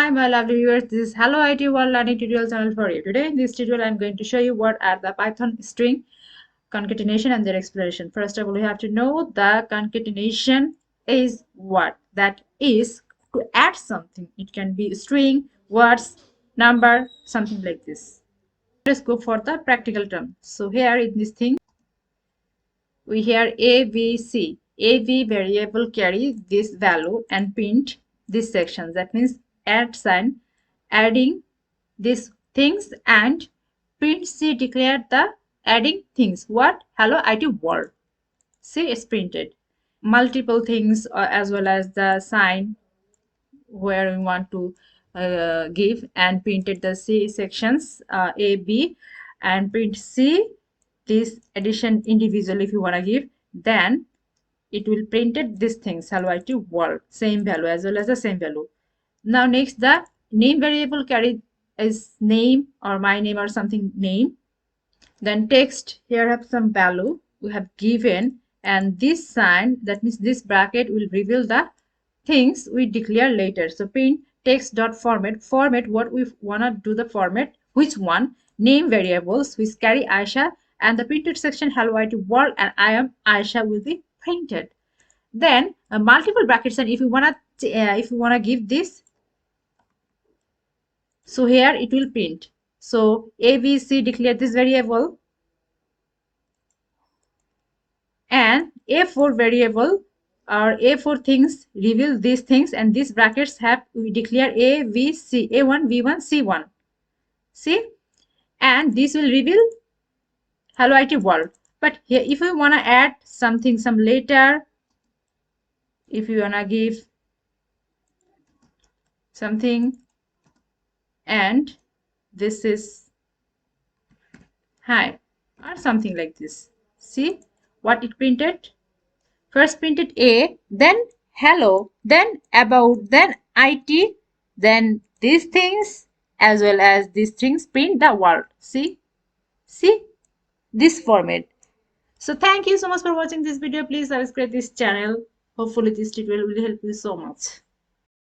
Hi my lovely viewers, this is Hello IT World Learning Tutorial channel for you. Today in this tutorial I am going to show you what are the Python string concatenation and their explanation. First of all, you have to know the concatenation is what? That is to add something. It can be string, words, number, something like this. Let's go for the practical term. So here in this thing we hear A, B, C. A, B variable carry this value and print this section. That means add sign, adding these things, and print C declare the adding things. What? Hello IT world. See, it's printed. Multiple things as well as the sign where we want to give, and printed the C sections A, B, and print C this addition individually if you want to give. Then it will printed these things hello IT world, same value as well as the same value. Now next, the name variable carry is name or my name or something name. Then text, here have some value we have given, and this sign, that means this bracket, will reveal the things we declare later. So print text dot format, format what we want to do the format, which one, name variables which carry Ayesha, and the printed section hello IT world and I am Ayesha will be printed. Then multiple brackets, and if you want to give this, so here it will print. So A, B, C declare this variable, and A4 variable or A4 things reveal these things, and these brackets have we declare A, B, C, A1, B1, C1. See, and this will reveal hello IT world. But here if we want to add something, some later, if you want to give something, and this is hi or something like this, see what it printed. First printed A, then hello, then about, then IT, then these things as well as these things print the world. See this format. So thank you so much for watching this video. Please subscribe this channel. Hopefully this tutorial will help you so much.